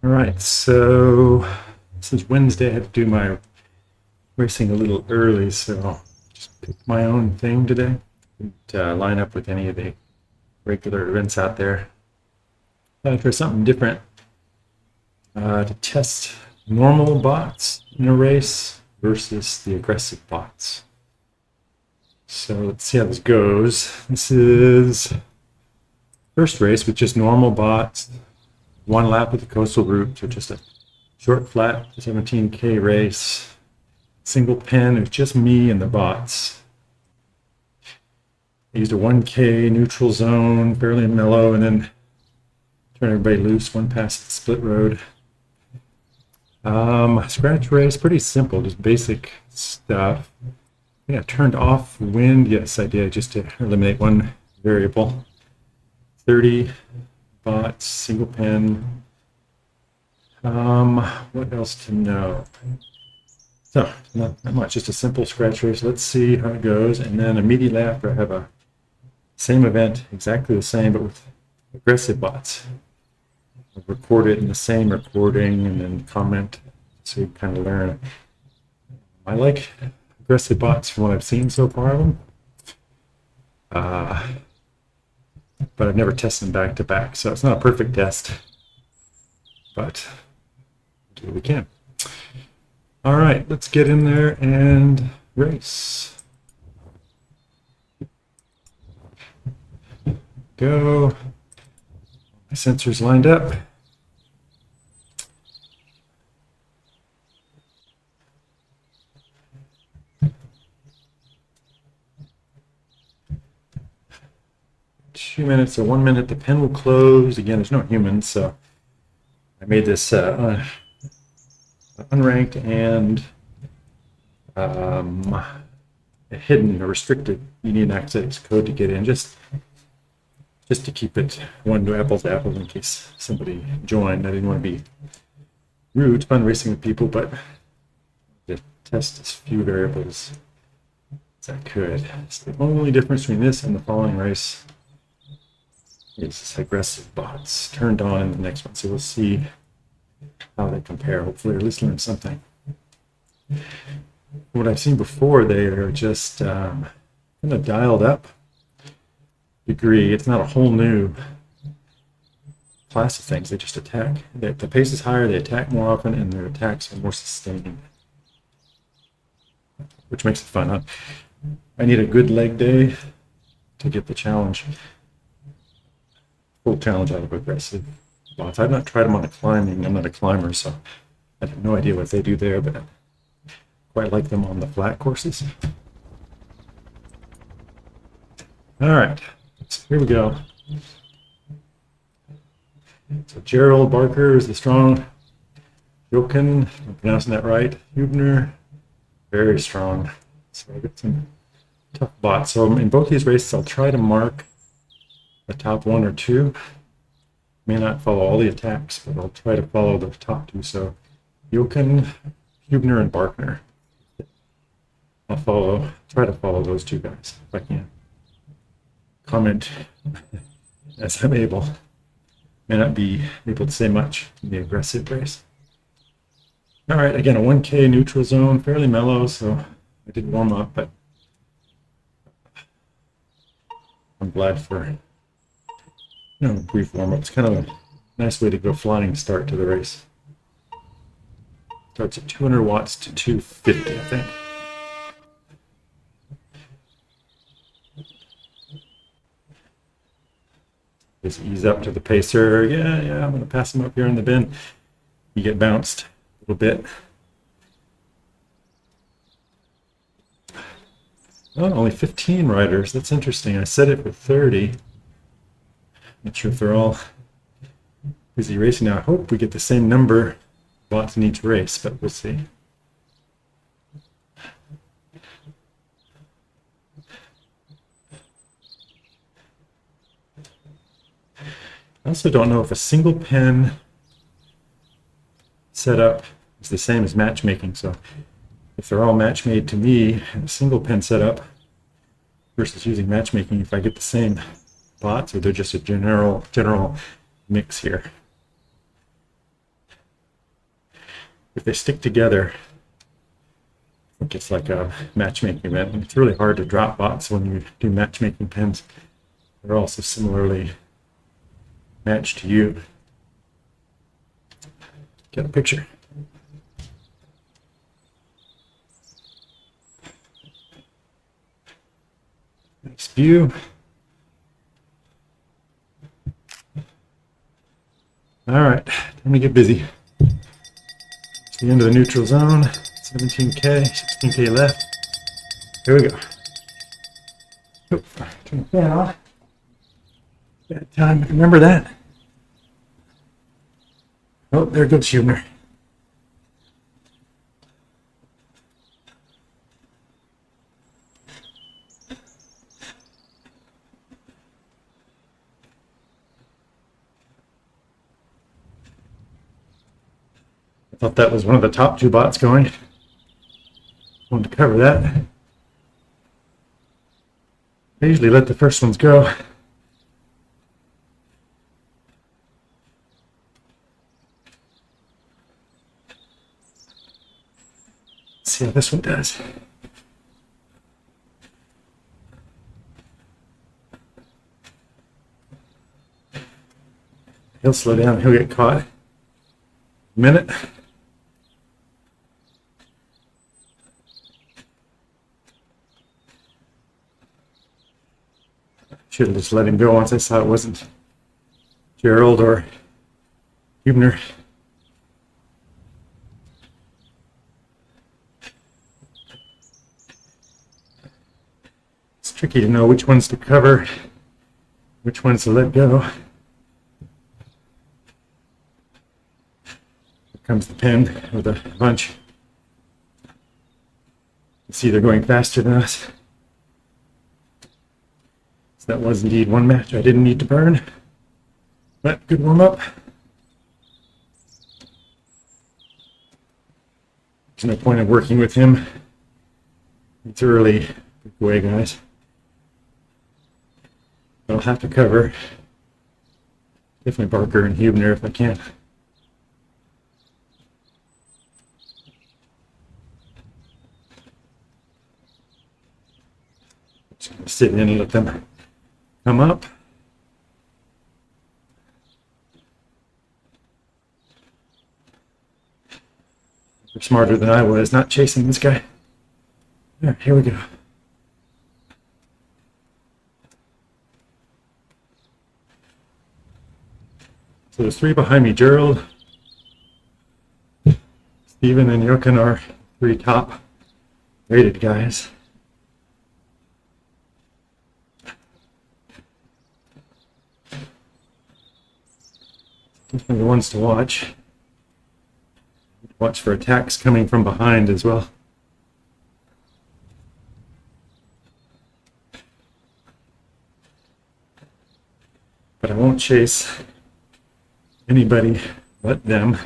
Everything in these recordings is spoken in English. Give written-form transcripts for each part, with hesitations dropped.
All right, so this is Wednesday. I had to do my racing a little early, so just picked my own thing today. Didn't line up with any of the regular events out there. Try something different to test normal bots in a race versus the aggressive bots. So let's see how this goes. This is first race with just normal bots, one lap of the coastal route, so just a short, flat 17K race. Single pen, it's just me and the bots. I used a 1K neutral zone, fairly mellow, and then turn everybody loose, one past the split road. Scratch race, pretty simple, just basic stuff. Yeah, turned off wind. Yes, I did, just to eliminate one variable. 30 bots, single pen. What else to know? So, not much, just a simple scratch race. Let's see how it goes. And then immediately after, I have a same event, exactly the same, but with aggressive bots. I'll record it in the same recording and then comment so you kind of learn. I like aggressive bots from what I've seen so far of them. But I've never tested them back to back, so it's not a perfect test, but we'll do what we can. All right, let's get in there and race. Go. My sensors lined up. Two minutes or 1 minute, the pen will close. Again, there's no humans, so I made this unranked and hidden or restricted. You need an access code to get in, just to keep it apples to apples in case somebody joined. I didn't want to be rude. It's fun racing with people, but to test as few variables as I could. So the only difference between this and the following race is aggressive bots turned on in the next one. So we'll see how they compare, hopefully, or at least learn something. What I've seen before, they are just kind of dialed up degree. It's not a whole new class of things. They just attack. The pace is higher, they attack more often, and their attacks are more sustained, which makes it fun. I need a good leg day to get the challenge. Full challenge out of aggressive bots. I've not tried them on a climbing. I'm not a climber, so I have no idea what they do there, but I quite like them on the flat courses. All right, so here we go. So Jerald Barker is the strong. Jochen, I'm pronouncing that right. Hubner, very strong. So I got some tough bots. So in both these races, I'll try to mark the top one or two. May not follow all the attacks, but I'll try to follow the top two. So Jochen, Hubner, and Barker. I'll try to follow those two guys if I can. Comment as I'm able. May not be able to say much in the aggressive race. All right, again, a 1K neutral zone, fairly mellow, so I did warm up, but I'm glad for a brief warm up. It's kind of a nice way to go flying start to the race. Starts at 200 watts to 250, I think. Just ease up to the pacer. Yeah, I'm going to pass him up here in the bend. You get bounced a little bit. Oh, only 15 riders. That's interesting. I set it for 30. Not sure if they're all busy racing now. I hope we get the same number of bots in each race, but we'll see. I also don't know if a single pen setup is the same as matchmaking. So if they're all match made to me in a single pen setup versus using matchmaking, if I get the same bots or they're just a general mix here. if they stick together, I think it's like a matchmaking event. And it's really hard to drop bots when you do matchmaking pins. They're also similarly matched to you. Get a picture. Nice view. All right, time to get busy. It's the end of the neutral zone. 17K, 16K left. Here we go. Oop, turn the fan on. Bad time, remember that. Oh, there goes Hubner. I thought that was one of the top two bots going. Wanted to cover that. I usually let the first ones go. Let's see how this one does. He'll slow down, he'll get caught. Minute. Should have just let him go once I saw it wasn't Jerald or Hubner. It's tricky to know which ones to cover, which ones to let go. Here comes the pin with a bunch. You see they're going faster than us. That was indeed one match I didn't need to burn, but good warm up. There's no point in working with him. It's early. Break away, guys. I'll have to cover. Definitely Barker and Hubner if I can. Just gonna sit in and let them come up. They're smarter than I was, not chasing this guy. There, here we go. So there's three behind me. Jerald, Steven, and Jochen are three top rated guys. Definitely the ones to watch. Watch for attacks coming from behind as well. But I won't chase anybody but them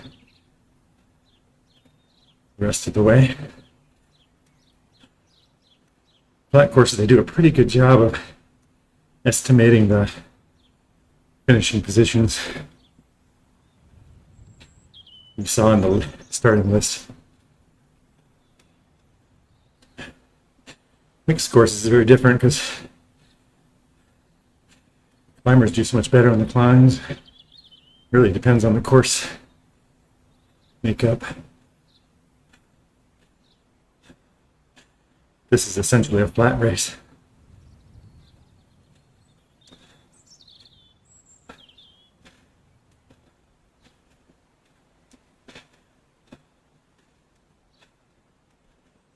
the rest of the way. Flat courses, they do a pretty good job of estimating the finishing positions. You saw in the starting list. Mixed courses is very different because climbers do so much better on the climbs. Really depends on the course makeup. This is essentially a flat race.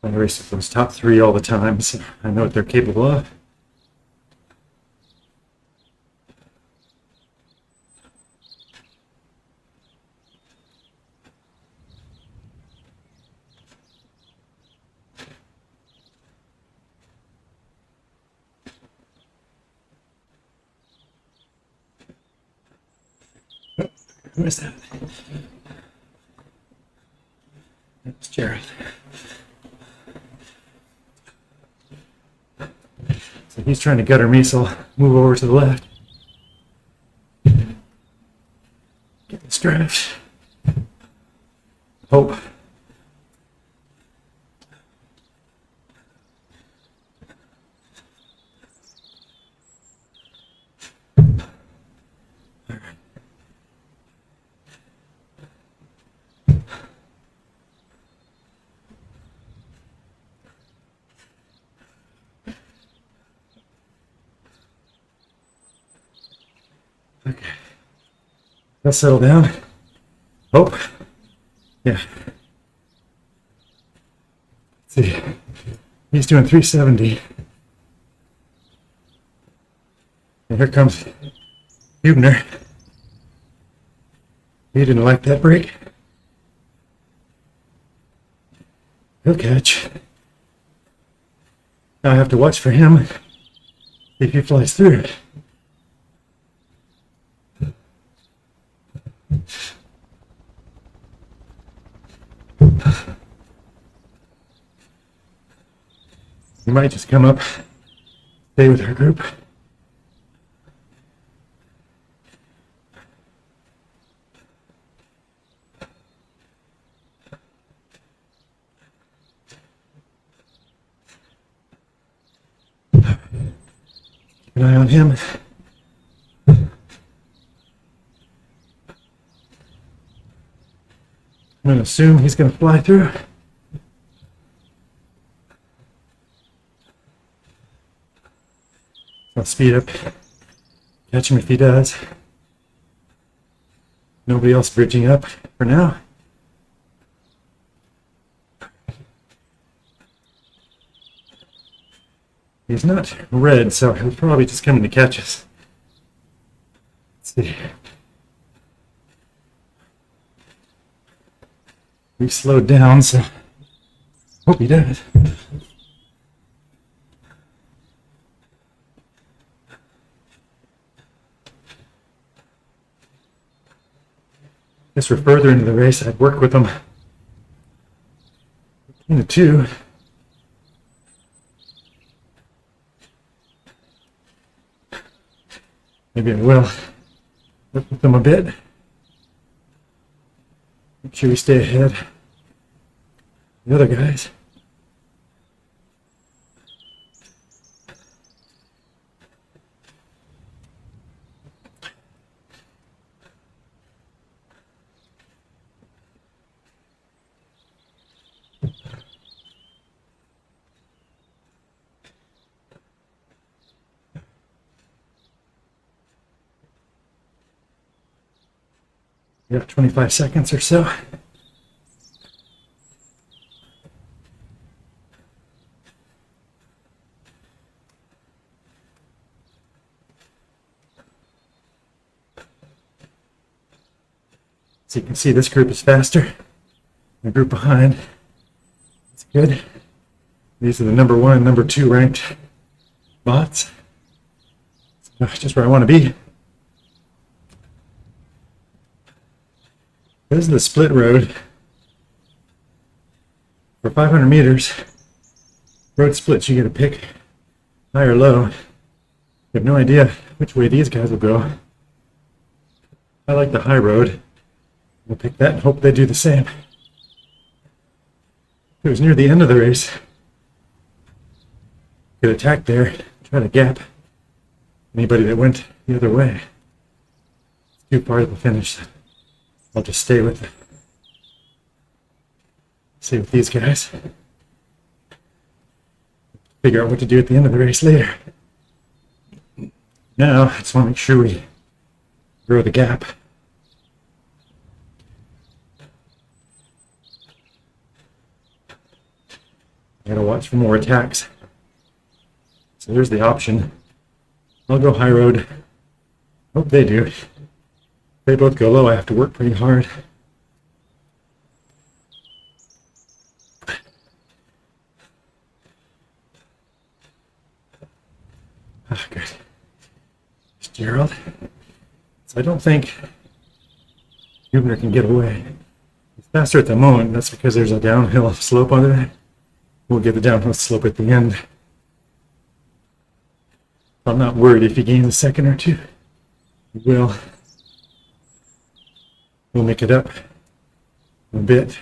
I race with those top three all the time, so I know what they're capable of. Oh, who is that? That's Jerald. So he's trying to gutter me, so I'll move over to the left. Get the straps. Hope Okay. Let's settle down. Oh, yeah. Let's see. He's doing 370. And here comes Hubner. He didn't like that break. He'll catch. Now I have to watch for him. See if he flies through. He might just come up, stay with our group. Keep an eye on him. I'm going to assume he's going to fly through. I'll speed up, catch him if he does. Nobody else bridging up for now. He's not red, so he'll probably just come in to catch us. Let's see. We slowed down, so hope he does. Guess we're further into the race. I'd work with them between the two. Maybe I will work with them a bit. Make sure we stay ahead of the other guys. We got 25 seconds or so. So you can see this group is faster. The group behind, it's good. These are the number 1 and number 2 ranked bots. Just where I want to be. This is the split road. For 500 meters, road splits, you get to pick high or low. You have no idea which way these guys will go. I like the high road. We'll pick that and hope they do the same. It was near the end of the race. Could attack there, try to gap anybody that went the other way. It's too far to the finish. I'll just stay with it. Stay with these guys. Figure out what to do at the end of the race later. Now, I just want to make sure we grow the gap. I gotta watch for more attacks. So there's the option. I'll go high road. Hope they do. If they both go low, I have to work pretty hard. Ah, good. It's Jerald. So I don't think Hubner can get away. He's faster at the moment. That's because there's a downhill slope on it. We'll get the downhill slope at the end. I'm not worried if he gains a second or two. He will. We'll make it up a bit.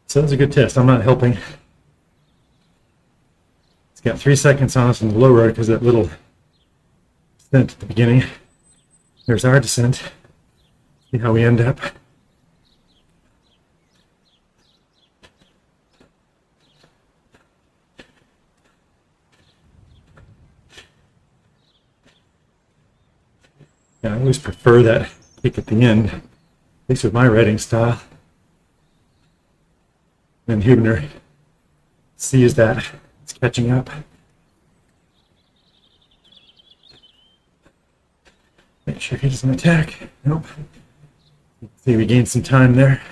So that's a good test. I'm not helping. It's got 3 seconds on us in the low road because that little descent at the beginning. There's our descent. See how we end up. Yeah, I always prefer that kick at the end, at least with my riding style. And Hubner sees that it's catching up. Make sure he doesn't attack. Nope. See, we gained some time there.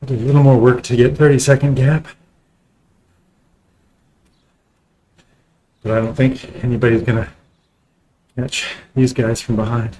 I'll do a little more work to get 30-second gap. But I don't think anybody's going to catch these guys from behind.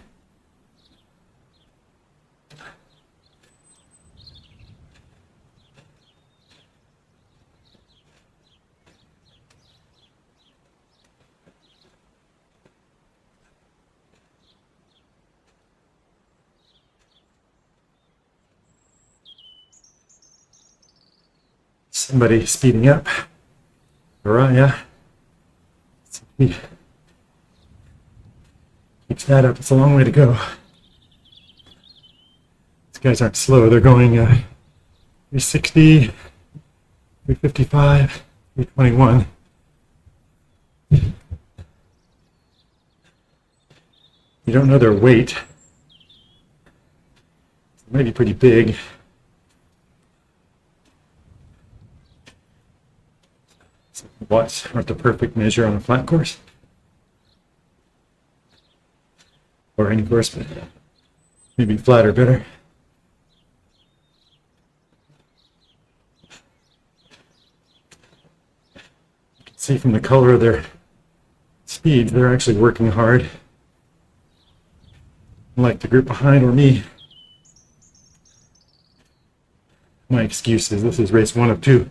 Somebody speeding up. Araya. He keeps that up. It's a long way to go. These guys aren't slow. They're going 360, 355, 321. You don't know their weight. It might be pretty big. Watts aren't the perfect measure on a flat course. Or any course, but maybe flat or better. You can see from the color of their speeds, they're actually working hard. Unlike the group behind or me. My excuse is this is race 1 of 2.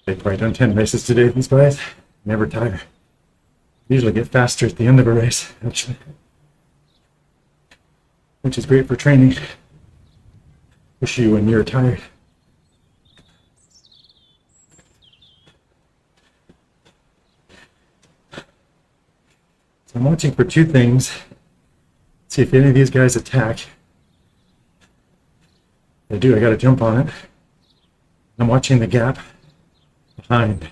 They've probably done 10 races today, these guys. Never tire. Usually get faster at the end of a race, actually. Which is great for training. Push you when you're tired. So I'm watching for 2 things. See if any of these guys attack. If they do, I gotta jump on it. I'm watching the gap behind.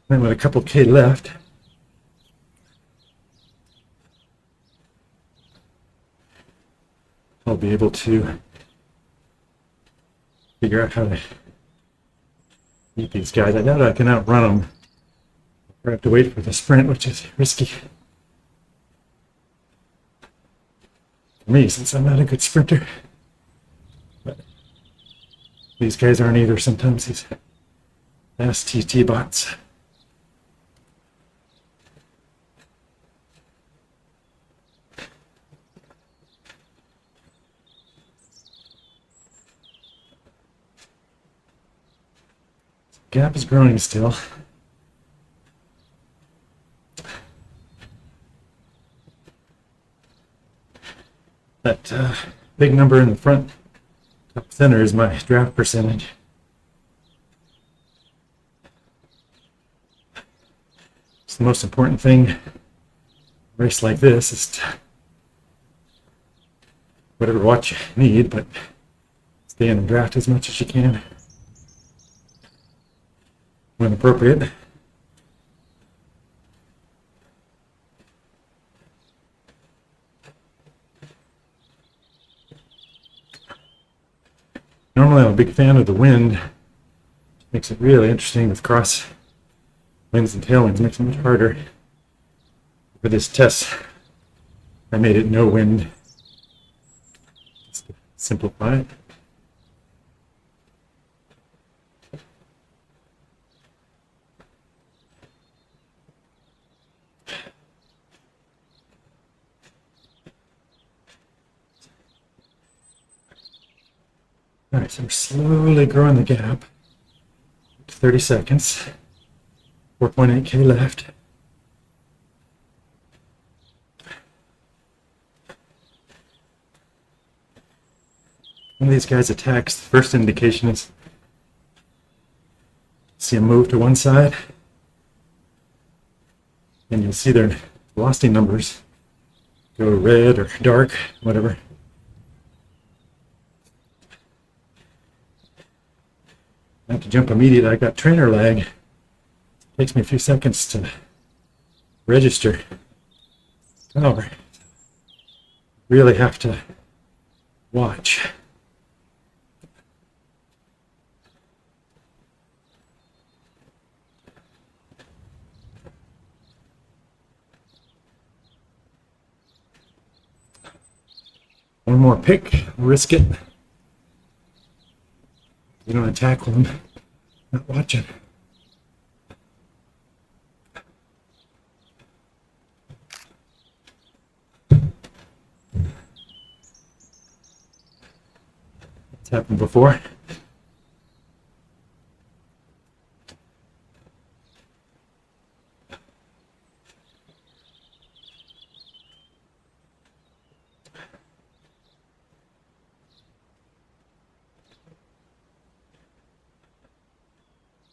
Then with a couple K left, I'll be able to figure out how to beat these guys. I doubt I can outrun them. I have to wait for the sprint, which is risky for me since I'm not a good sprinter. But these guys aren't either sometimes, these fast TT bots. Gap is growing still. That big number in the front top center is my draft percentage. It's the most important thing in a race like this is to whatever watch you need, but stay in the draft as much as you can when appropriate. Normally I'm a big fan of the wind. Makes it really interesting with cross winds and tailwinds, makes it much harder. For this test, I made it no wind, just to simplify it. All right, so we're slowly growing the gap to 30 seconds, 4.8K left. One of these guys attacks, the first indication is see him move to one side, and you'll see their velocity numbers go red or dark, whatever. I have to jump immediately. I got trainer lag. It takes me a few seconds to register power. Really have to watch. One more pick, risk it. You don't attack when I'm not watching. It's happened before.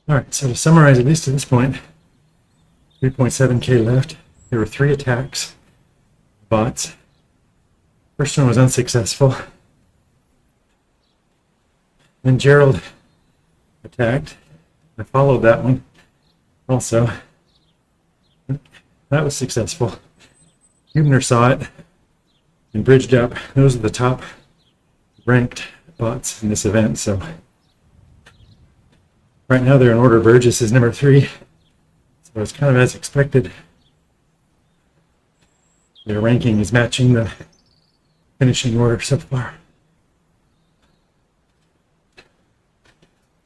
All right, so to summarize, at least to this point, 3.7K left. There were 3 attacks, bots. First one was unsuccessful. Then Jerald attacked. I followed that one also. That was successful. Hubner saw it and bridged up. Those are the top ranked bots in this event, so right now they're in order. Burgess is number 3, so it's kind of as expected. Their ranking is matching the finishing order so far.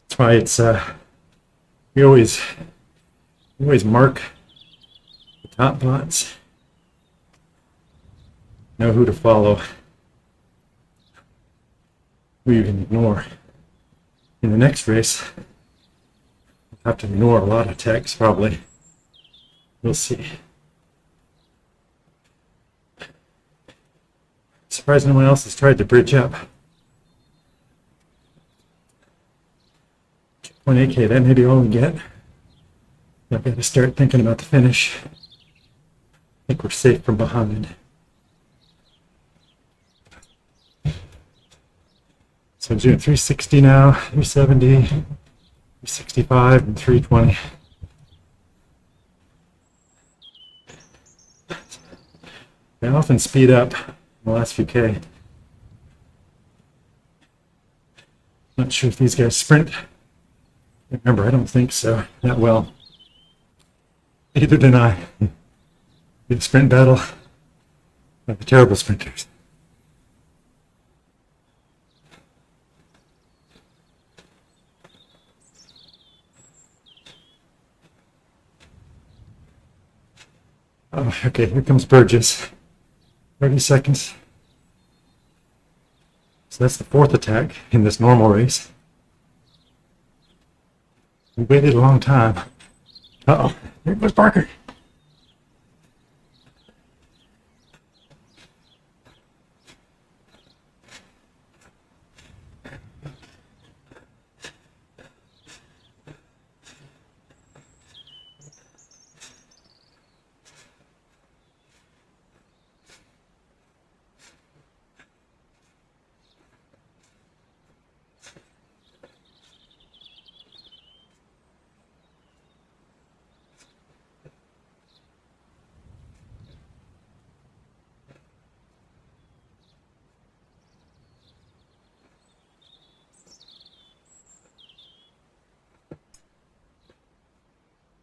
That's why it's we always mark the top bots, know who to follow, who you can ignore. In the next race, I'll have to ignore a lot of text probably. We'll see. Surprised no one else has tried to bridge up. 2.8K, that may be all we get. I've got to start thinking about the finish. I think we're safe from behind. So I'm doing 360 now, 370, 365, and 320. I often speed up in the last few K. Not sure if these guys sprint. Remember, I don't think so that well. Neither did I. The sprint battle of the terrible sprinters. Oh, okay, here comes Burgess. 30 seconds. So that's the 4th attack in this normal race. We waited a long time. Uh-oh, here goes Barker.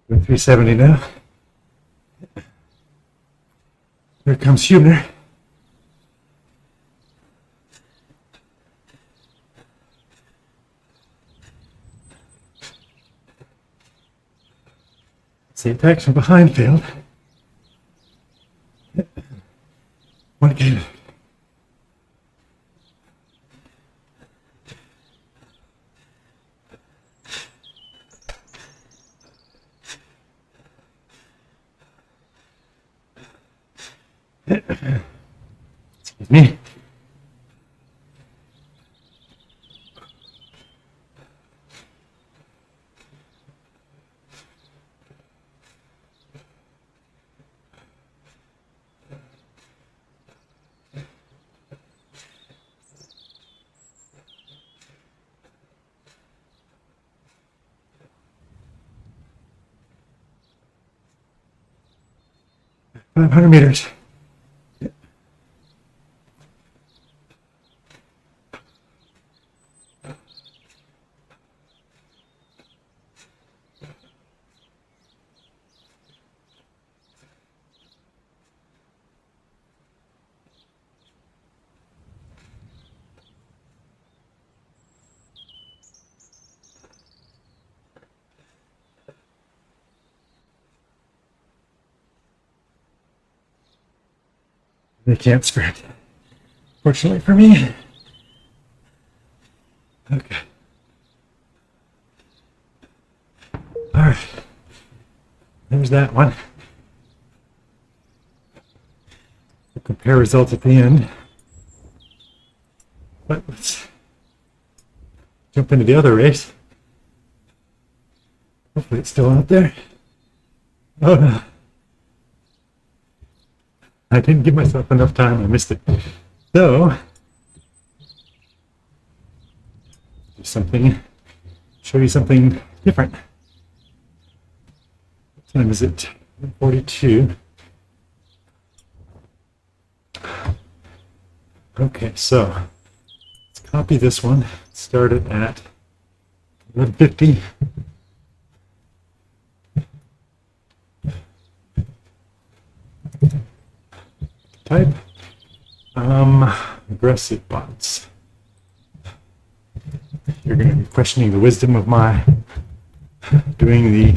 We're 370 now. Here comes Hubner. The attacks from behind failed. One again. Excuse me. 500 meters. They can't sprint. Fortunately for me. Okay. All right. There's that one. We'll compare results at the end. But let's jump into the other race. Hopefully it's still out there. Oh no. I didn't give myself enough time. I missed it. So, do something, show you something different. What time is it? 42. Okay, so let's copy this one. Start it at 11:50. Type aggressive bots. You're going to be questioning the wisdom of my doing the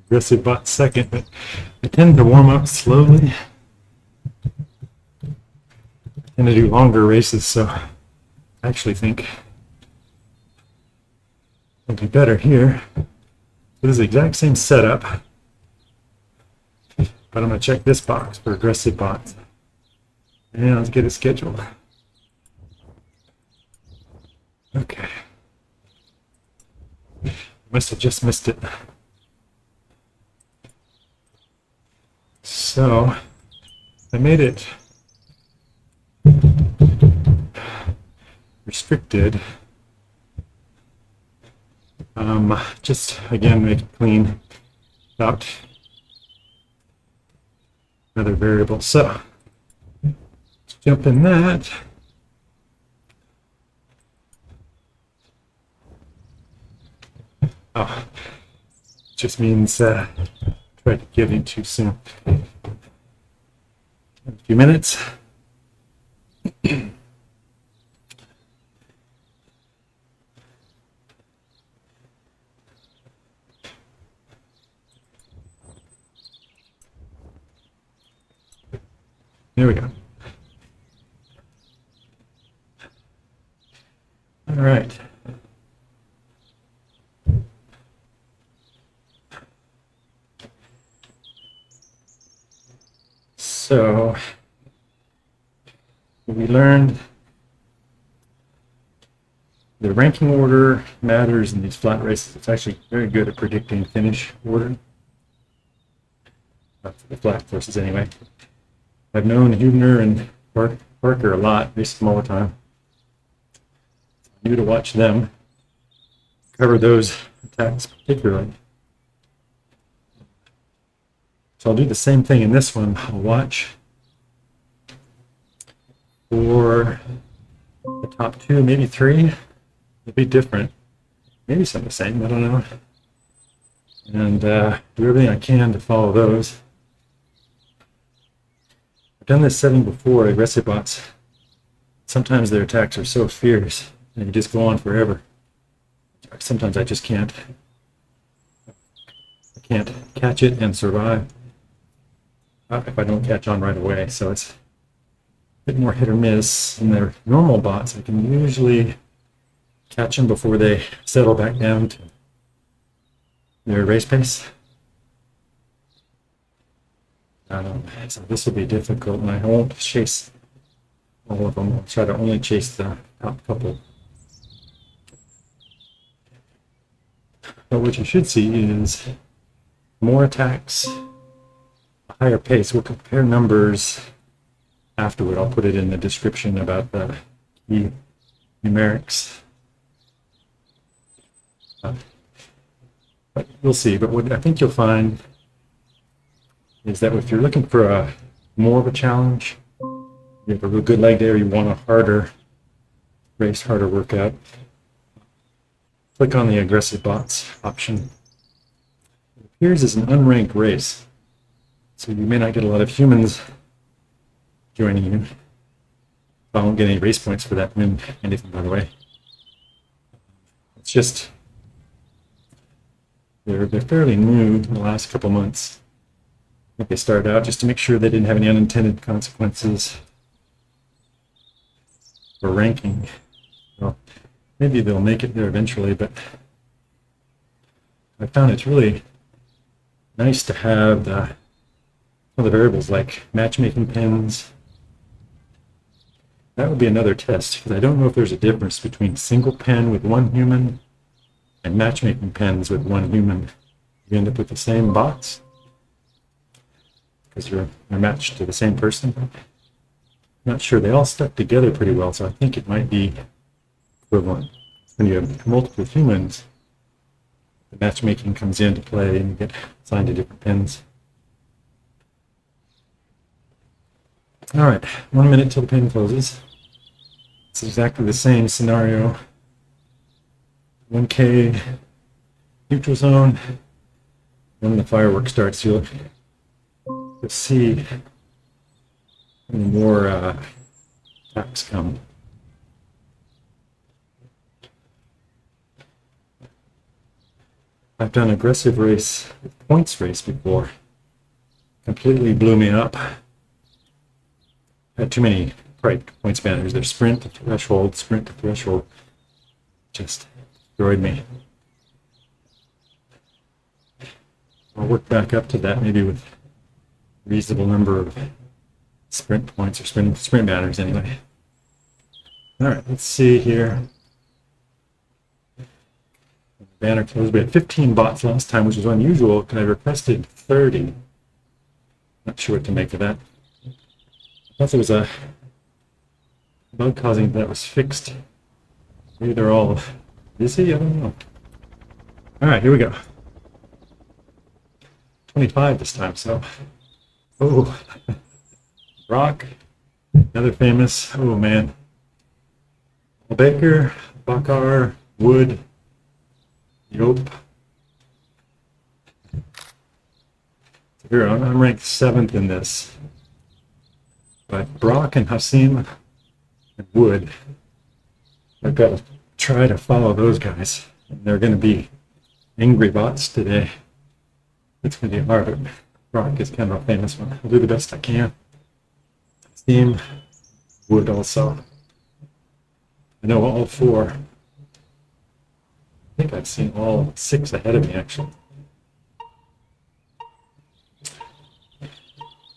aggressive bot second, but I tend to warm up slowly. I tend to do longer races, so I actually think it'll be better here. So this is the exact same setup. But I'm going to check this box for aggressive bots. And let's get it scheduled. Okay. Must have just missed it. So, I made it restricted. Just, again, make it clean without another variable. So let's jump in that. Oh, just means try to get in too soon. A few minutes. There we go. All right. So we learned the ranking order matters in these flat races. It's actually very good at predicting finish order. The flat courses anyway. I've known Hubner and Barker a lot, race them all the time. I'm new to watch them cover those attacks particularly. So I'll do the same thing in this one. I'll watch for the top two, maybe three. It'll be different. Maybe some of the same, I don't know. And do everything I can to follow those. I've done this setting before, aggressive bots. Sometimes their attacks are so fierce and you just go on forever. Sometimes I just can't. I can't catch it and survive if I don't catch on right away. So it's a bit more hit or miss. In their normal bots, I can usually catch them before they settle back down to their race pace. So this will be difficult, and I won't chase all of them. I'll try to only chase the top couple. But what you should see is more attacks, a higher pace. We'll compare numbers afterward. I'll put it in the description about the key numerics. But we'll see. But what I think you'll find is that if you're looking for a more of a challenge, you have a real good leg day, or you want a harder race, harder workout, click on the aggressive bots option. It appears as an unranked race, so you may not get a lot of humans joining you. I won't get any race points for that win, anything, by the way. It's just they're fairly new in the last couple months. I think they started out just to make sure they didn't have any unintended consequences for ranking. Well, maybe they'll make it there eventually, but I found it's really nice to have some of the variables like matchmaking pins. That would be another test, because I don't know if there's a difference between single pen with one human and matchmaking pens with one human. You end up with the same bots because you're matched to the same person. I'm not sure. They all stuck together pretty well, so I think it might be equivalent. When you have multiple humans, the matchmaking comes into play and you get assigned to different pins. All right, 1 minute till the pin closes. It's exactly the same scenario. 1K neutral zone. When the fireworks starts, you'll see more attacks come. I've done aggressive race, points race before. Completely blew me up. Had too many points banners. Their sprint to threshold, just destroyed me. I'll work back up to that, maybe with a reasonable number of sprint points or sprint banners anyway. All right, let's see here. Banner closed. We had 15 bots last time, which was unusual because I requested 30. Not sure what to make of that. I thought there was a bug causing that was fixed. Maybe they're all busy, I don't know. All right, here we go. 25 this time, so. Oh, Rock, another famous, oh man. Baker, Bakar, Wood, Yope. So here, I'm ranked 7th in this. But Brock and Jassim and Wood, I've got to try to follow those guys. And they're going to be angry bots today. It's going to be hard, but Brock is kind of a famous one. I'll do the best I can. Jassim, Wood also. I know all 4. I think I've seen all 6 ahead of me, actually.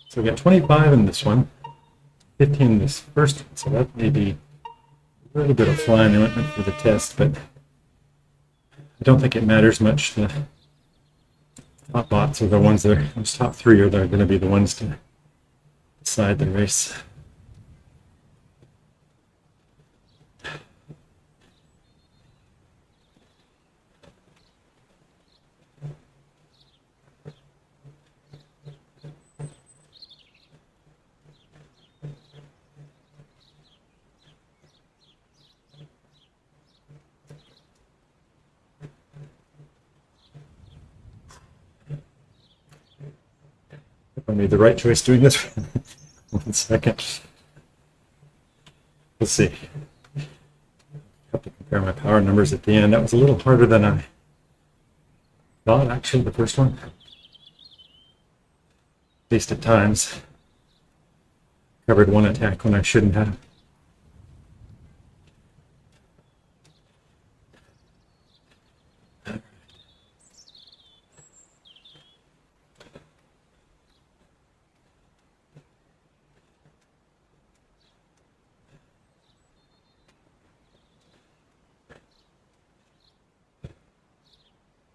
So we got 25 in this one. 15 in this first one, so that may be a little bit of fly in the ointment for the test, but I don't think it matters much. The top bots are the ones that are, those top 3 are going to be the ones to decide the race. I made the right choice doing this. 1 second. Let's see. Have to compare my power numbers at the end. That was a little harder than I thought, actually, the first one. At least at times. Covered 1 attack when I shouldn't have.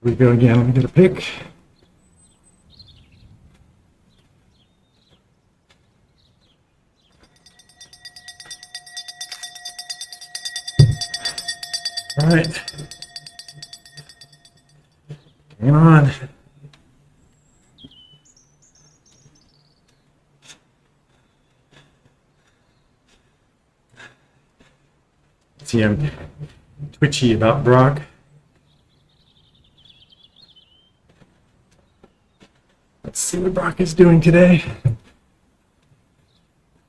Here we go again. Let me get a pick. All right. Hang on. See, I'm twitchy about Brock. Let's see what Brock is doing today.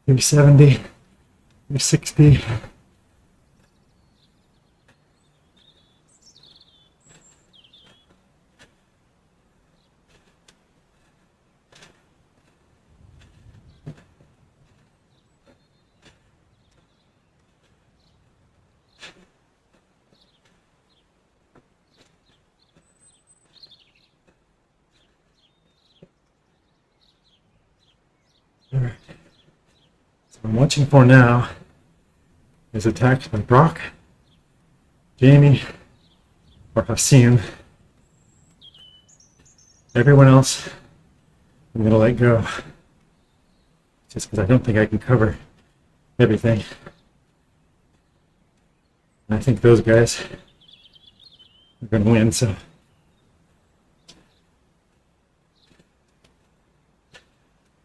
370, 360. All right. So I'm watching for now is attacked by Brock, Jame, or Jassim. Everyone else I'm going to let go, just because I don't think I can cover everything. And I think those guys are going to win, so.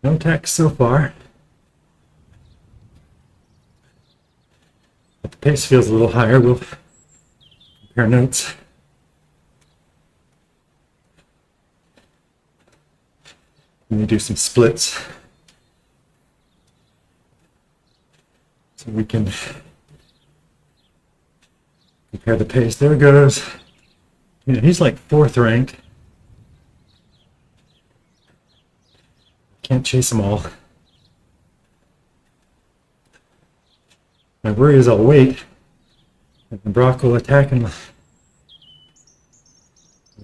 No attacks so far. But the pace feels a little higher. We'll compare notes. Let me do some splits so we can compare the pace. There it goes. You know, he's like 4th ranked. Can't chase them all. My worry is I'll wait, and the Brock will attack him.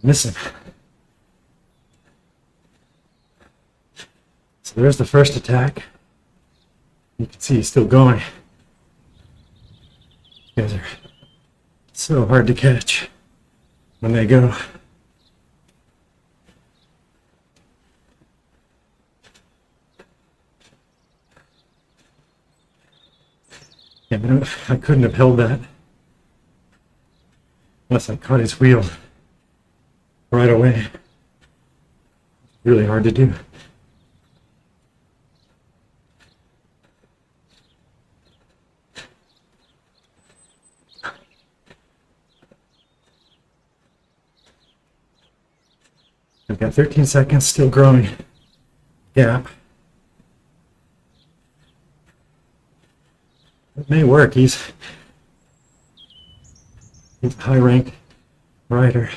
Miss him. So there's the first attack. You can see he's still going. These guys are so hard to catch when they go. Yeah, I couldn't have held that unless I caught his wheel right away. Really hard to do. I've got 13 seconds, still growing gap. It may work. He's a high-ranked rider.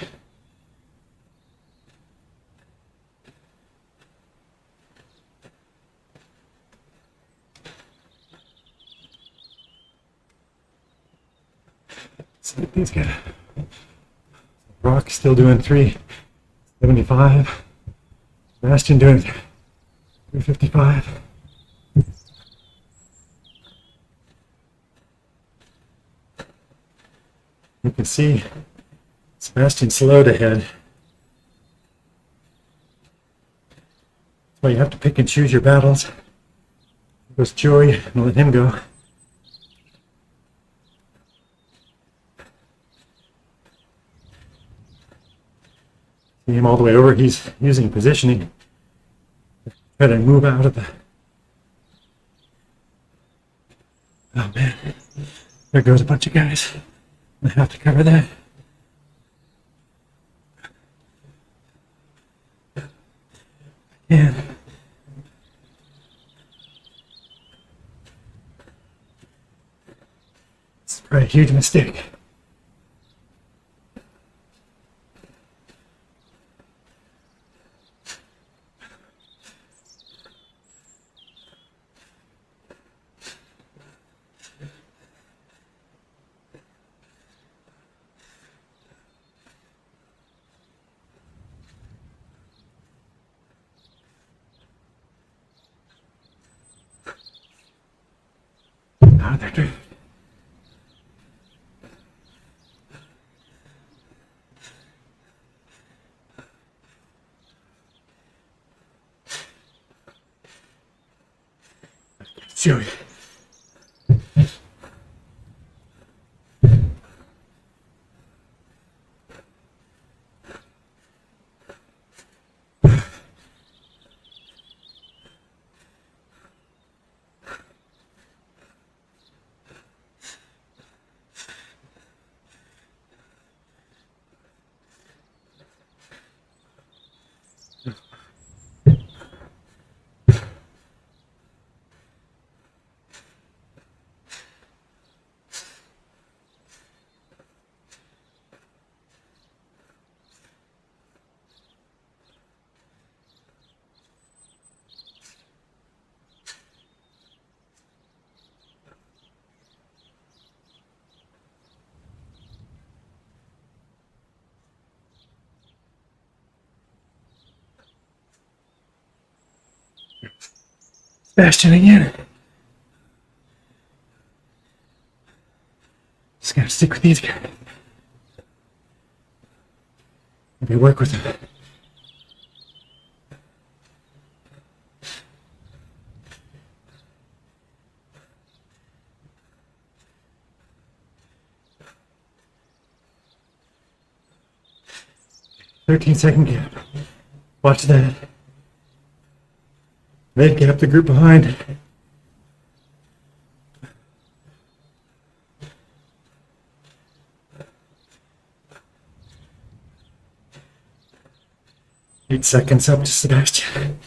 So these guys. Brock still doing 375. Sebastian doing 355. You can see Sebastian slowed ahead. That's why you have to pick and choose your battles. There goes Joey, and let him go. See him all the way over. He's using positioning. Try to move out of the... Oh man, there goes a bunch of guys. I have to cover that. Yeah. It's probably a huge mistake. Oh, they're doing. Joey. Sebastian again. Just gotta stick with these guys. Maybe work with them. "13-second gap. Watch that. They've gapped the group behind. Eight seconds up to Sebastian.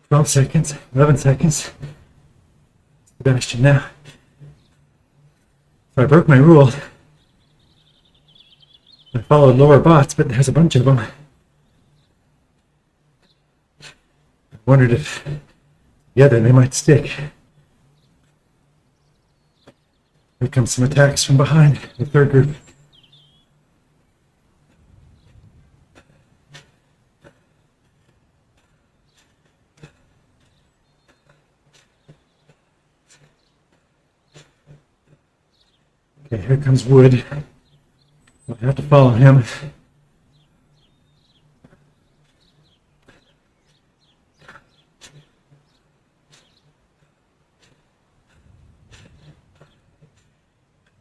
12 seconds, 11 seconds. Sebastian now. So I broke my rule. I followed lower bots, but there's a bunch of them. I wondered if together they might stick. Here comes some attacks from behind the third group. Okay, here comes Wood. I'll have to follow him.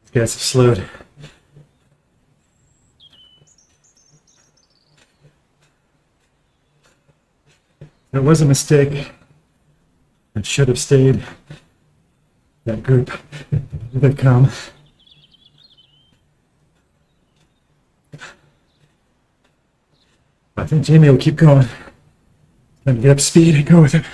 These guys have slowed. It was a mistake. I should have stayed. That group. Here they come. I think Jame will keep going. Let me get up speed and go with him.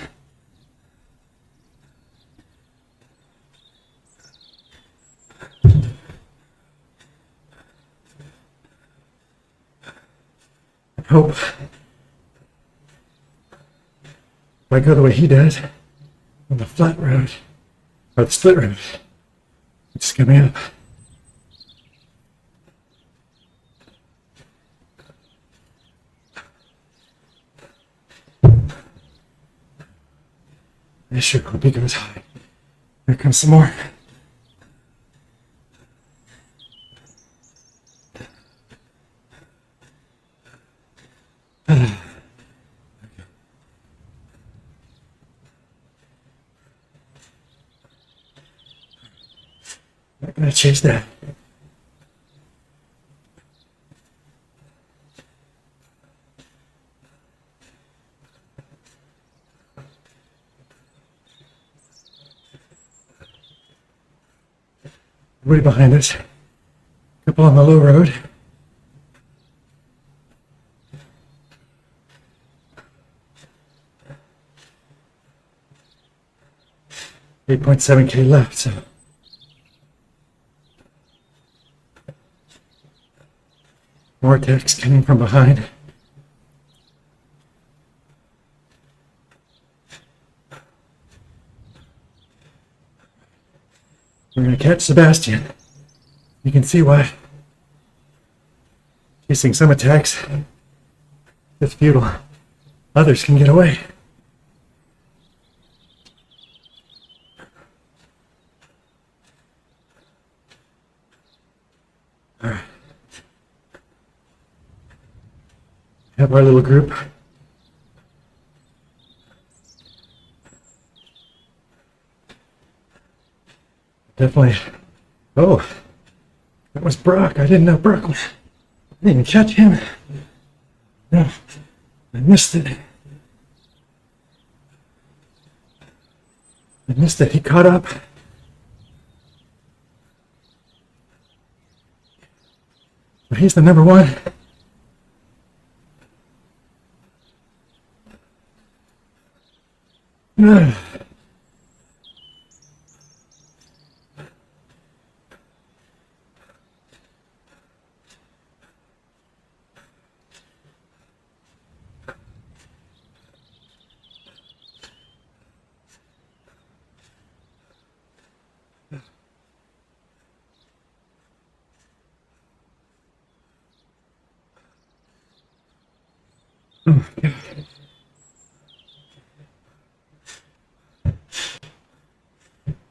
I hope if I go the way he does on the flat road, or the split road, it's coming up. I sure hope he goes high. Here comes some more. Not gonna chase that. Way behind us. Couple on the low road. $8.7K left, so more attacks coming from behind. We're going to catch Sebastian. You can see why chasing some attacks is futile. Others can get away. All right. Have our little group. Definitely. Oh, that was Brock. I didn't know Brock was. I didn't even catch him. No, I missed it. I missed it. He caught up. But he's the number one.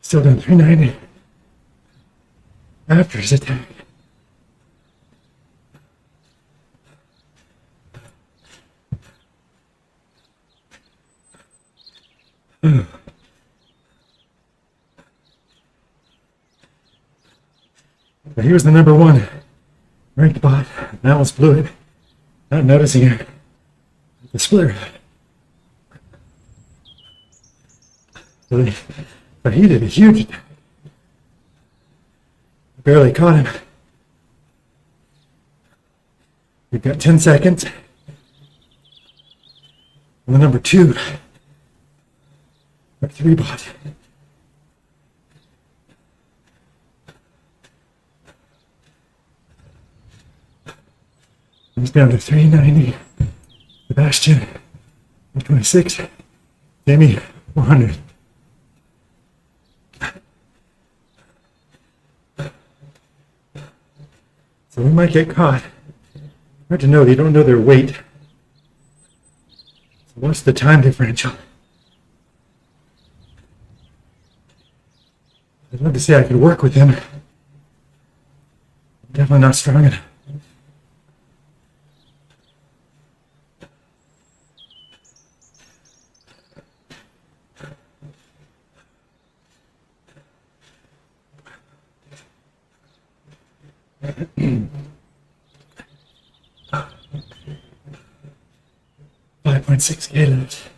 Still doing 390 after his attack. But he was the number one ranked bot. That was blew it. Not noticing it. The splitter. But he did a huge attack. Barely caught him. We've got 10 seconds. And the number two, or three bot. He's down to 390. Sebastian, 26. Jame, 400. So we might get caught. Hard to know. They don't know their weight. So what's the time differential? I'd love to say I could work with him. I'm definitely not strong enough. $5.6K left.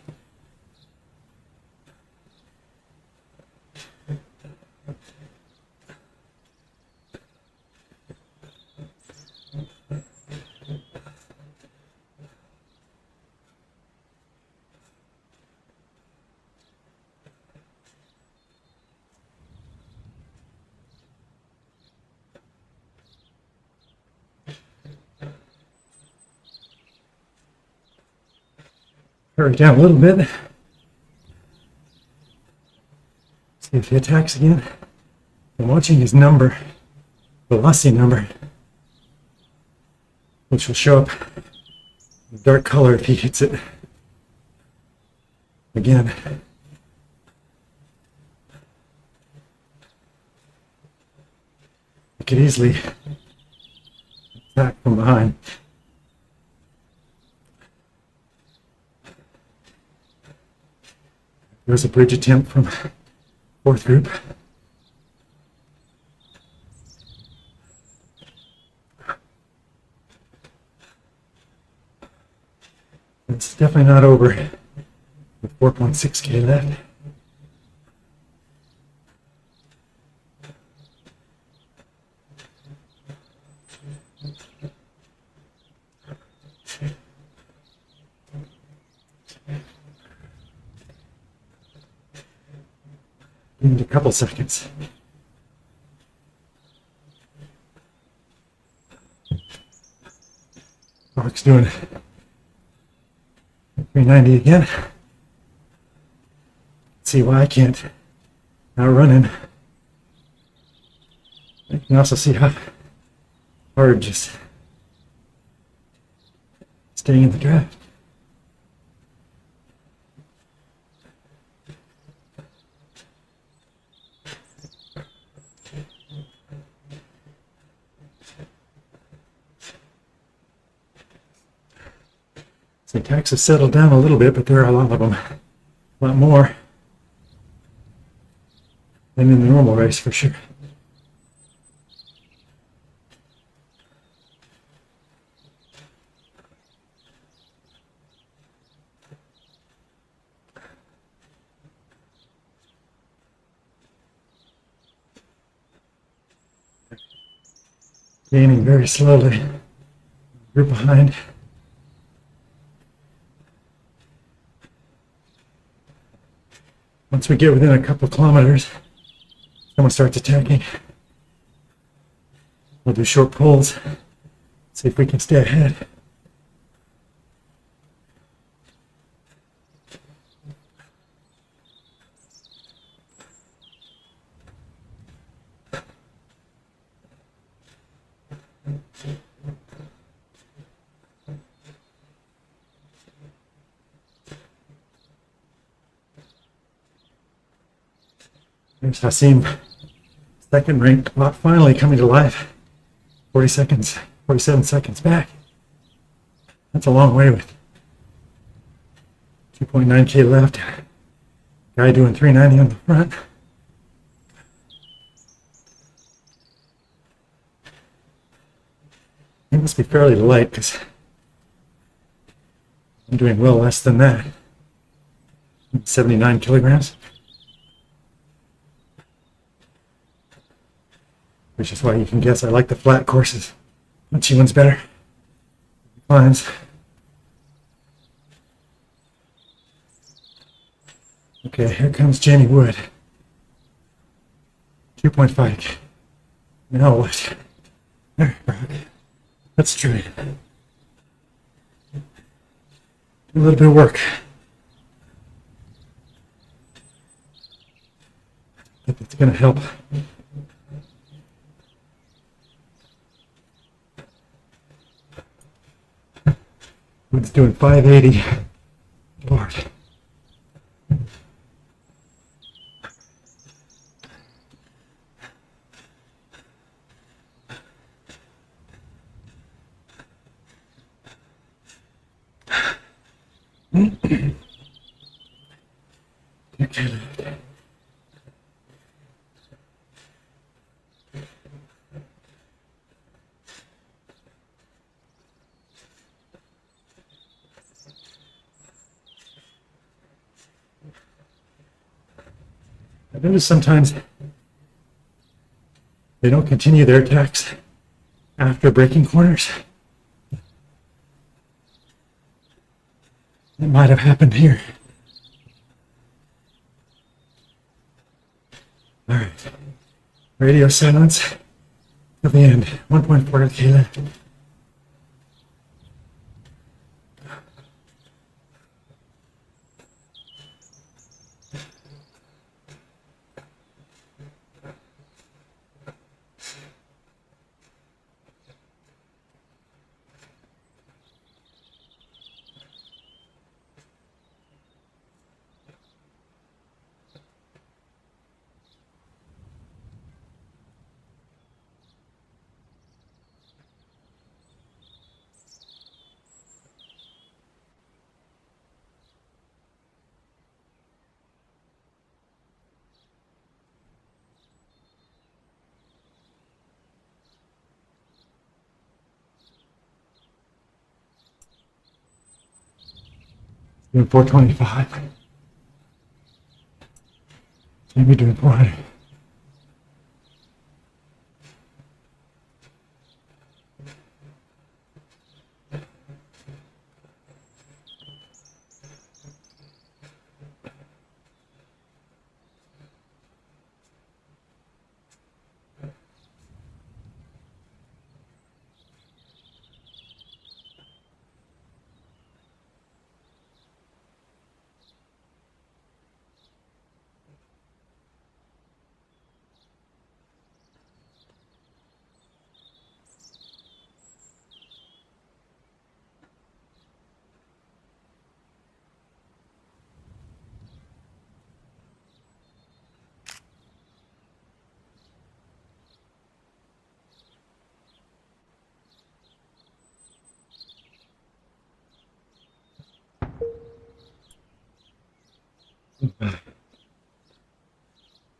Hurry down a little bit. See if he attacks again. I'm watching his number, velocity number, which will show up in dark color if he hits it again. I could easily attack from behind. There's a bridge attempt from fourth group. It's definitely not over with 4.6K left. In a couple seconds. Mark's doing 390 again. Let's see why I can't outrun him. You can also see how hard just staying in the draft. The attacks have settled down a little bit, but there are a lot of them. A lot more than in the normal race, for sure. Gaining very slowly. Group behind. Once we get within a couple of kilometers, someone starts attacking. We'll do short pulls, see if we can stay ahead. There's Jassim, second ranked bot finally coming to life. 40 seconds, 47 seconds back. That's a long way with 2.9K left. Guy doing 390 on the front. He must be fairly light because I'm doing well less than that. 79 kilograms. Which is why you can guess I like the flat courses. Punchy one's better. Climbs. Okay, here comes Jame Wood. 2.5. Now what? There, let's try it. Do a little bit of work. I think it's going to help. Wood's doing 580. Lord. Okay. I notice sometimes they don't continue their attacks after breaking corners. It might have happened here. All right. Radio silence till the end. 1.4K left. Doing 425. Maybe doing 400.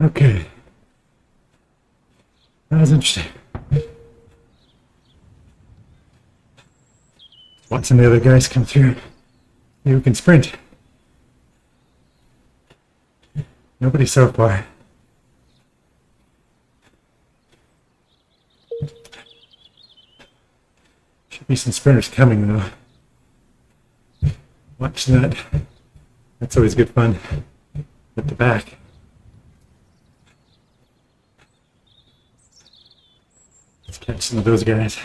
Okay. That was interesting. Watch some of the other guys come through. Maybe we can sprint. Nobody so far. Should be some sprinters coming though. Watch that. That's always good fun. At the back. Let's catch some of those guys.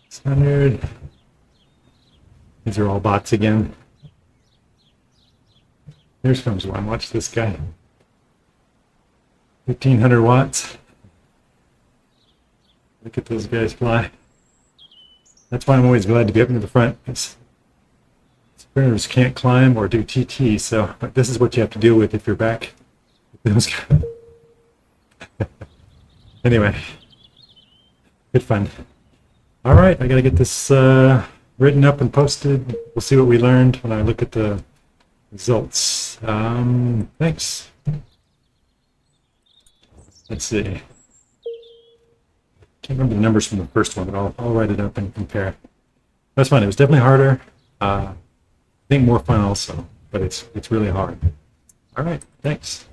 Standard. These are all bots again. Here comes one. Watch this guy. 1,500 watts. Look at those guys fly. That's why I'm always glad to be up near the front, because sprinters can't climb or do TT, so this is what you have to deal with if you're back with those guys. Anyway, good fun. All right, I gotta get this written up and posted. We'll see what we learned when I look at the results. Thanks. Let's see. Can't remember the numbers from the first one, but I'll write it up and compare. That's fun. It was definitely harder. I think more fun also, but it's really hard. All right, thanks.